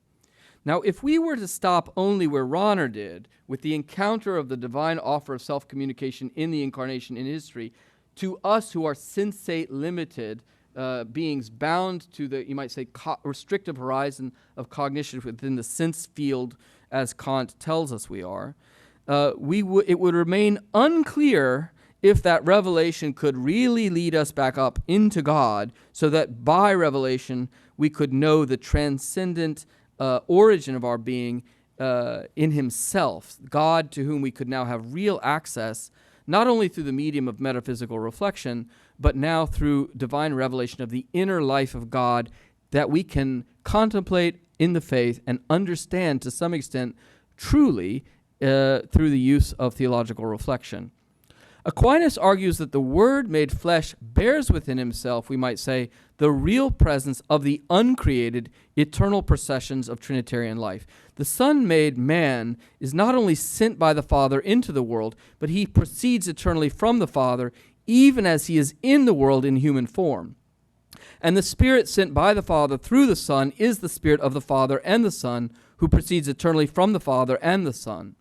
[SPEAKER 3] Now, if we were to stop only where Rahner did, with the encounter of the divine offer of self-communication in the incarnation in history, to us who are sensate limited beings bound to the, you might say, restrictive horizon of cognition within the sense field, as Kant tells us we are, it would remain unclear if that revelation could really lead us back up into God, so that by revelation we could know the transcendent origin of our being in himself, God to whom we could now have real access, not only through the medium of metaphysical reflection, but now through divine revelation of the inner life of God that we can contemplate in the faith and understand to some extent truly through the use of theological reflection. Aquinas argues that the Word made flesh bears within himself, we might say, the real presence of the uncreated, eternal processions of Trinitarian life. The Son made man is not only sent by the Father into the world, but he proceeds eternally from the Father, even as he is in the world in human form. And the Spirit sent by the Father through the Son is the Spirit of the Father and the Son, who proceeds eternally from the Father and the Son.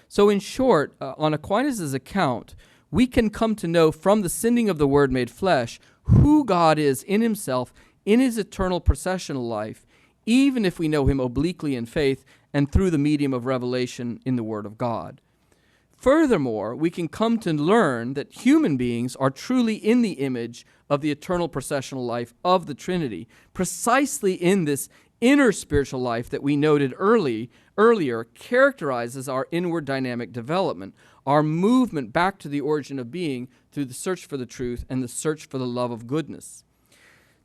[SPEAKER 3] So in short, on Aquinas' account, we can come to know from the sending of the Word made flesh who God is in himself in his eternal processional life, even if we know him obliquely in faith and through the medium of revelation in the Word of God. Furthermore, we can come to learn that human beings are truly in the image of the eternal processional life of the Trinity, precisely in this inner spiritual life that we noted earlier characterizes our inward dynamic development, our movement back to the origin of being through the search for the truth and the search for the love of goodness.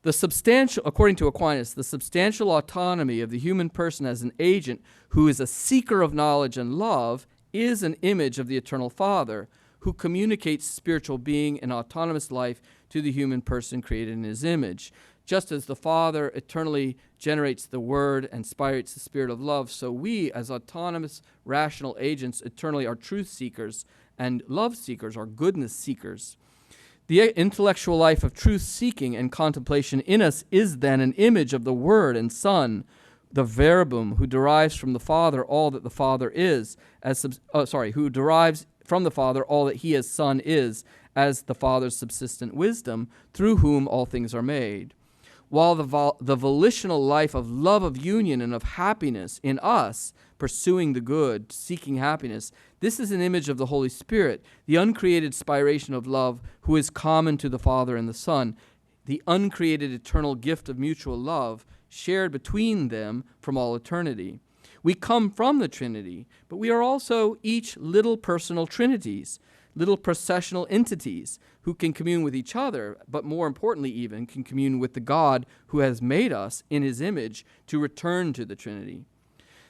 [SPEAKER 3] According to Aquinas, the substantial autonomy of the human person as an agent who is a seeker of knowledge and love is an image of the eternal Father, who communicates spiritual being and autonomous life to the human person created in his image. Just as the Father eternally generates the Word and inspires the Spirit of love, so we, as autonomous, rational agents, eternally are truth seekers and love seekers, or goodness seekers. The intellectual life of truth seeking and contemplation in us is then an image of the Word and Son, the Verbum, who derives from the Father all that the Father is, who derives from the Father all that he as Son is, as the Father's subsistent wisdom, through whom all things are made. While the volitional life of love of union and of happiness in us, pursuing the good, seeking happiness, this is an image of the Holy Spirit, the uncreated spiration of love, who is common to the Father and the Son, the uncreated eternal gift of mutual love, shared between them from all eternity. We come from the Trinity, but we are also each little personal trinities, little processional entities who can commune with each other, but more importantly even, can commune with the God who has made us in his image to return to the Trinity.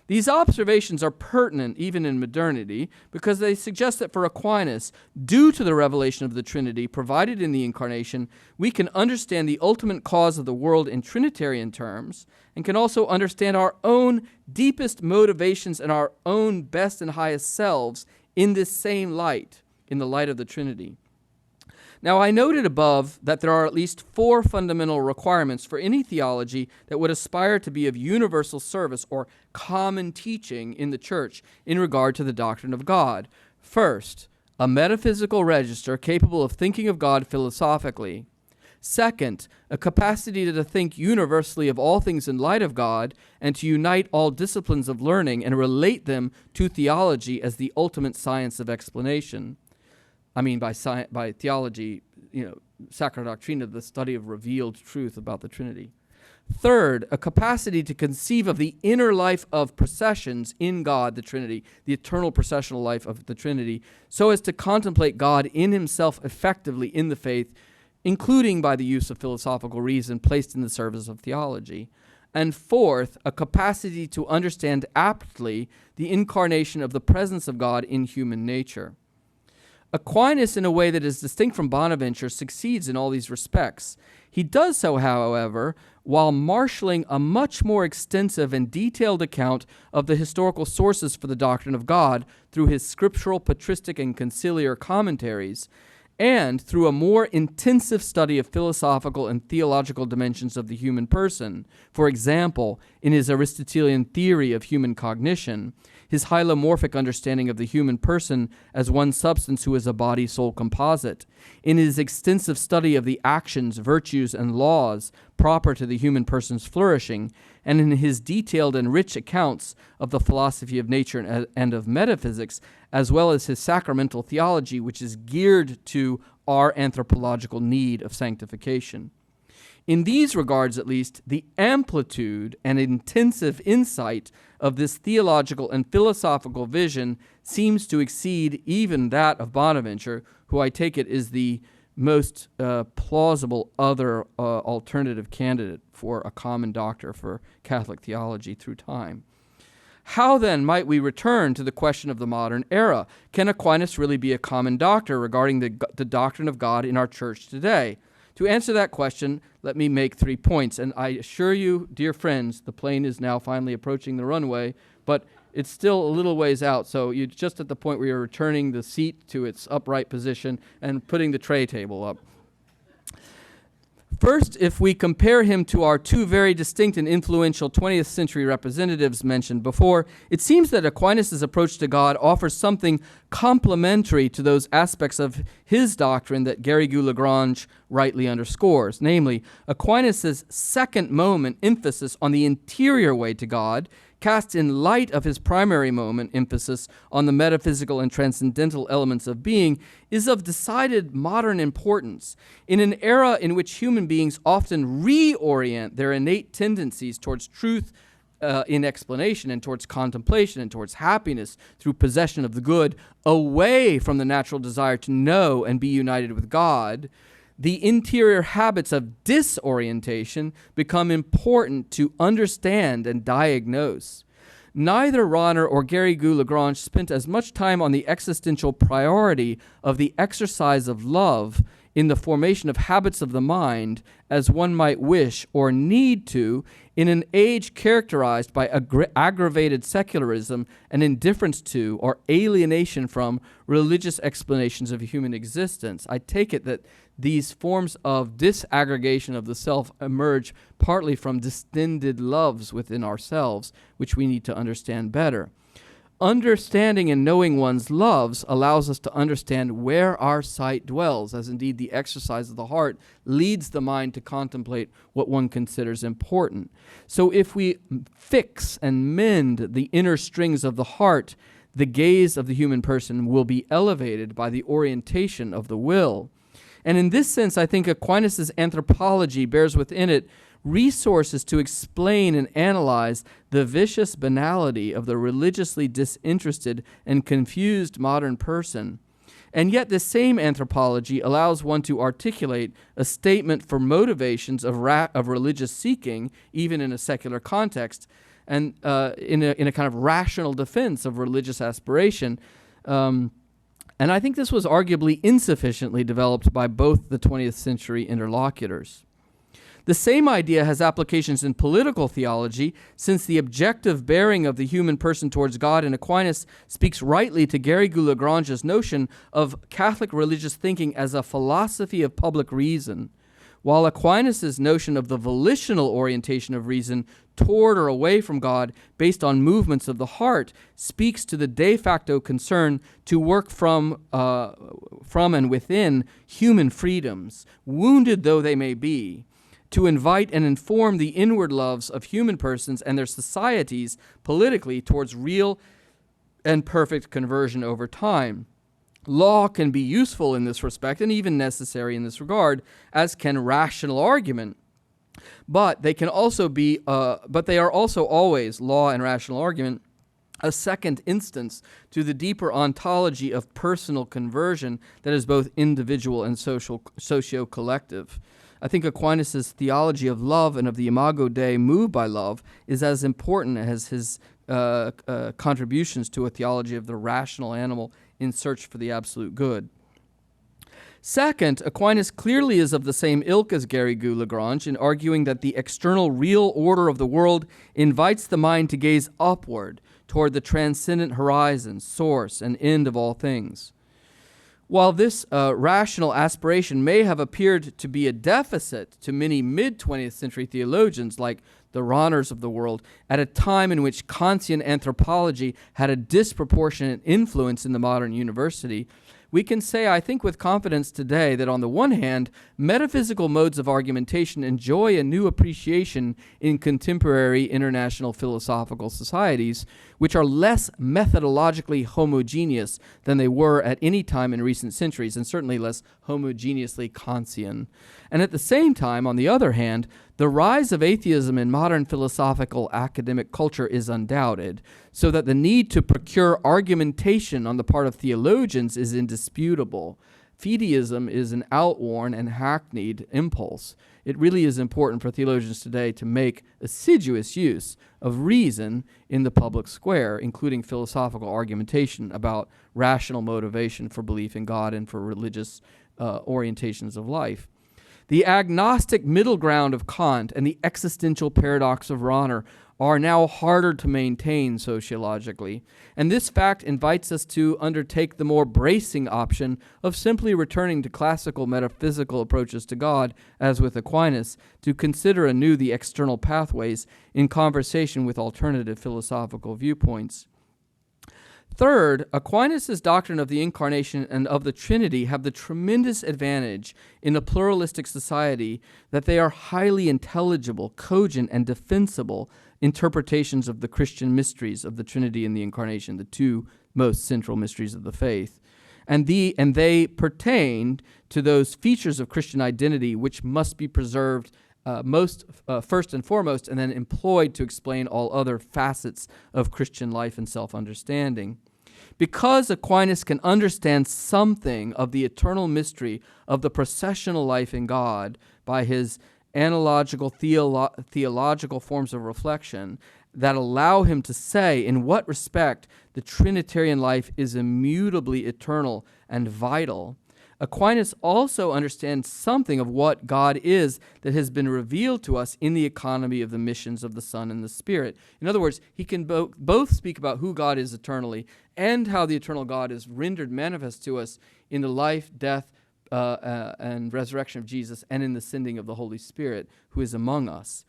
[SPEAKER 3] These observations are pertinent even in modernity because they suggest that for Aquinas, due to the revelation of the Trinity provided in the Incarnation, we can understand the ultimate cause of the world in Trinitarian terms and can also understand our own deepest motivations and our own best and highest selves in this same light, in the light of the Trinity. Now, I noted above that there are at least 4 fundamental requirements for any theology that would aspire to be of universal service or common teaching in the Church in regard to the doctrine of God. First, a metaphysical register capable of thinking of God philosophically. Second, a capacity to think universally of all things in light of God and to unite all disciplines of learning and relate them to theology as the ultimate science of explanation. I mean, by theology, sacred doctrine of the study of revealed truth about the Trinity. Third, a capacity to conceive of the inner life of processions in God, the Trinity, the eternal processional life of the Trinity, so as to contemplate God in himself effectively in the faith, including by the use of philosophical reason placed in the service of theology. And fourth, a capacity to understand aptly the incarnation of the presence of God in human nature. Aquinas, in a way that is distinct from Bonaventure, succeeds in all these respects. He does so, however, while marshaling a much more extensive and detailed account of the historical sources for the doctrine of God through his scriptural, patristic, and conciliar commentaries, and through a more intensive study of philosophical and theological dimensions of the human person. For example, in his Aristotelian theory of human cognition, his hylomorphic understanding of the human person as one substance who is a body-soul composite, in his extensive study of the actions, virtues, and laws proper to the human person's flourishing, and in his detailed and rich accounts of the philosophy of nature and of metaphysics, as well as his sacramental theology, which is geared to our anthropological need of sanctification. In these regards, at least, the amplitude and intensive insight of this theological and philosophical vision seems to exceed even that of Bonaventure, who I take it is the most plausible other alternative candidate for a common doctor for Catholic theology through time. How then might we return to the question of the modern era? Can Aquinas really be a common doctor regarding the doctrine of God in our church today? To answer that question, let me make 3 points. And I assure you, dear friends, the plane is now finally approaching the runway, but it's still a little ways out, so you're just at the point where you're returning the seat to its upright position and putting the tray table up. First, if we compare him to our 2 very distinct and influential 20th century representatives mentioned before, it seems that Aquinas' approach to God offers something complementary to those aspects of his doctrine that Garrigou-Lagrange rightly underscores. Namely, Aquinas' second moment emphasis on the interior way to God, cast in light of his primary moment emphasis on the metaphysical and transcendental elements of being, is of decided modern importance. In an era in which human beings often reorient their innate tendencies towards truth in explanation and towards contemplation and towards happiness through possession of the good, away from the natural desire to know and be united with God, the interior habits of disorientation become important to understand and diagnose. Neither Rahner or Garrigou-Lagrange spent as much time on the existential priority of the exercise of love in the formation of habits of the mind as one might wish or need to in an age characterized by aggravated secularism and indifference to or alienation from religious explanations of human existence. I take it that these forms of disaggregation of the self emerge partly from distended loves within ourselves, which we need to understand better. Understanding and knowing one's loves allows us to understand where our sight dwells, as indeed the exercise of the heart leads the mind to contemplate what one considers important. So if we fix and mend the inner strings of the heart, the gaze of the human person will be elevated by the orientation of the will. And in this sense, I think Aquinas' anthropology bears within it resources to explain and analyze the vicious banality of the religiously disinterested and confused modern person. And yet this same anthropology allows one to articulate a statement for motivations of religious seeking, even in a secular context, and in a kind of rational defense of religious aspiration. And I think this was arguably insufficiently developed by both the 20th century interlocutors. The same idea has applications in political theology, since the objective bearing of the human person towards God in Aquinas speaks rightly to Garrigou-Lagrange's notion of Catholic religious thinking as a philosophy of public reason, while Aquinas' notion of the volitional orientation of reason toward or away from God based on movements of the heart speaks to the de facto concern to work from and within human freedoms, wounded though they may be, to invite and inform the inward loves of human persons and their societies politically towards real and perfect conversion over time. Law can be useful in this respect and even necessary in this regard, as can rational argument. But they can also be, but they are also always, law and rational argument, a second instance to the deeper ontology of personal conversion that is both individual and socio-collective. I think Aquinas' theology of love and of the Imago Dei moved by love is as important as his contributions to a theology of the rational animal in search for the absolute good. Second, Aquinas clearly is of the same ilk as Garrigou-Lagrange in arguing that the external real order of the world invites the mind to gaze upward toward the transcendent horizon, source, and end of all things. While this rational aspiration may have appeared to be a deficit to many mid-20th century theologians like the Rahners of the world, at a time in which Kantian anthropology had a disproportionate influence in the modern university, we can say, I think with confidence today, that on the one hand, metaphysical modes of argumentation enjoy a new appreciation in contemporary international philosophical societies, which are less methodologically homogeneous than they were at any time in recent centuries, and certainly less homogeneously Kantian. And at the same time, on the other hand, the rise of atheism in modern philosophical academic culture is undoubted, so that the need to procure argumentation on the part of theologians is indisputable. Fideism is an outworn and hackneyed impulse. It really is important for theologians today to make assiduous use of reason in the public square, including philosophical argumentation about rational motivation for belief in God and for religious orientations of life. The agnostic middle ground of Kant and the existential paradox of Rahner are now harder to maintain sociologically, and this fact invites us to undertake the more bracing option of simply returning to classical metaphysical approaches to God, as with Aquinas, to consider anew the external pathways in conversation with alternative philosophical viewpoints. Third, Aquinas' doctrine of the Incarnation and of the Trinity have the tremendous advantage in a pluralistic society that they are highly intelligible, cogent, and defensible interpretations of the Christian mysteries of the Trinity and the Incarnation, the two most central mysteries of the faith. And they pertain to those features of Christian identity which must be preserved first and foremost, and then employed to explain all other facets of Christian life and self-understanding. Because Aquinas can understand something of the eternal mystery of the processional life in God by his analogical theological forms of reflection that allow him to say in what respect the Trinitarian life is immutably eternal and vital, Aquinas also understands something of what God is that has been revealed to us in the economy of the missions of the Son and the Spirit. In other words, he can both speak about who God is eternally and how the eternal God is rendered manifest to us in the life, death, and resurrection of Jesus and in the sending of the Holy Spirit who is among us.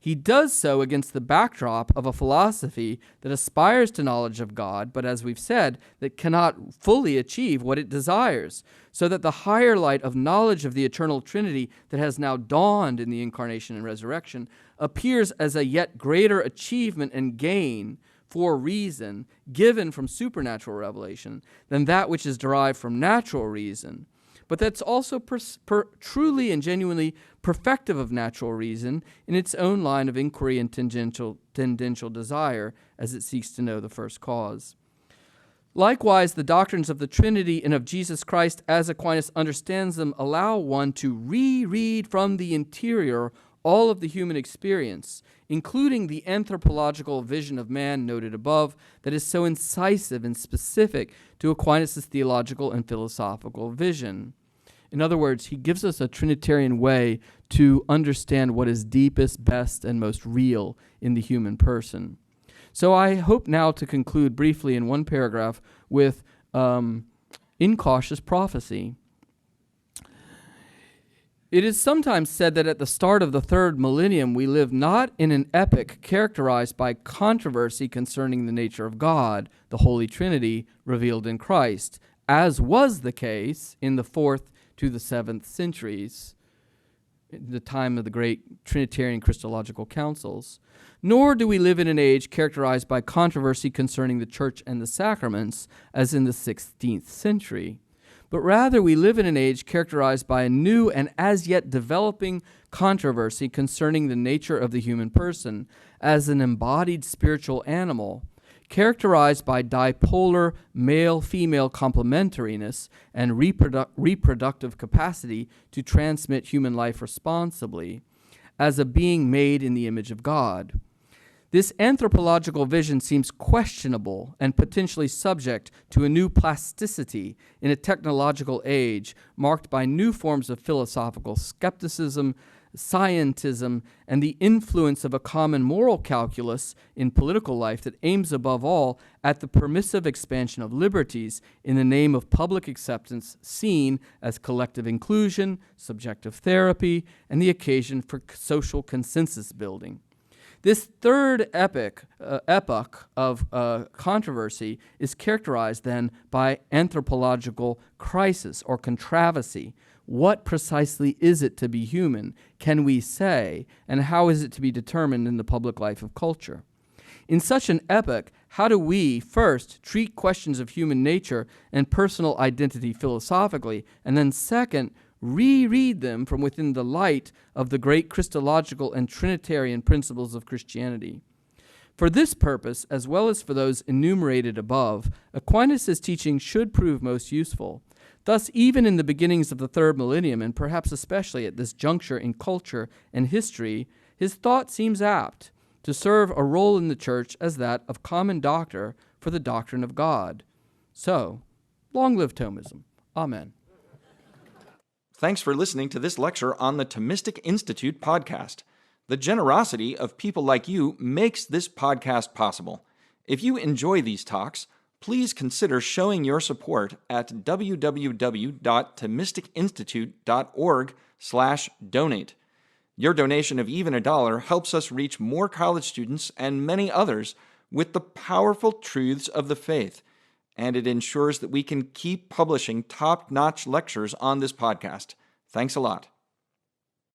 [SPEAKER 3] He does so against the backdrop of a philosophy that aspires to knowledge of God, but as we've said, that cannot fully achieve what it desires, so that the higher light of knowledge of the eternal Trinity that has now dawned in the Incarnation and Resurrection appears as a yet greater achievement and gain for reason given from supernatural revelation than that which is derived from natural reason. But that's also truly and genuinely perfective of natural reason in its own line of inquiry and tendential desire as it seeks to know the first cause. Likewise, the doctrines of the Trinity and of Jesus Christ, as Aquinas understands them, allow one to reread from the interior all of the human experience, including the anthropological vision of man noted above that is so incisive and specific to Aquinas' theological and philosophical vision. In other words, he gives us a Trinitarian way to understand what is deepest, best, and most real in the human person. So I hope now to conclude briefly in one paragraph with incautious prophecy. It is sometimes said that at the start of the third millennium we live not in an epoch characterized by controversy concerning the nature of God, the Holy Trinity, revealed in Christ, as was the case in the 4th to the 7th centuries, the time of the great Trinitarian Christological councils. Nor do we live in an age characterized by controversy concerning the church and the sacraments, as in the 16th century. but rather we live in an age characterized by a new and as yet developing controversy concerning the nature of the human person as an embodied spiritual animal, characterized by dipolar male-female complementariness and reproductive capacity to transmit human life responsibly, as a being made in the image of God. This anthropological vision seems questionable and potentially subject to a new plasticity in a technological age marked by new forms of philosophical skepticism, scientism, and the influence of a common moral calculus in political life that aims above all at the permissive expansion of liberties in the name of public acceptance seen as collective inclusion, subjective therapy, and the occasion for social consensus building. This third epoch of controversy is characterized then by anthropological crisis or controversy. What precisely is it to be human, can we say, and how is it to be determined in the public life of culture? In such an epoch, how do we, first, treat questions of human nature and personal identity philosophically, and then second, reread them from within the light of the great Christological and Trinitarian principles of Christianity? For this purpose, as well as for those enumerated above, Aquinas' teaching should prove most useful. Thus, even in the beginnings of the third millennium, and perhaps especially at this juncture in culture and history, his thought seems apt to serve a role in the Church as that of common doctor for the doctrine of God. So, long live Thomism. Amen.
[SPEAKER 4] Thanks for listening to this lecture on the Thomistic Institute podcast. The generosity of people like you makes this podcast possible. If you enjoy these talks, please consider showing your support at www.thomisticinstitute.org/donate. Your donation of even $1 helps us reach more college students and many others with the powerful truths of the faith, and it ensures that we can keep publishing top-notch lectures on this podcast. Thanks a lot.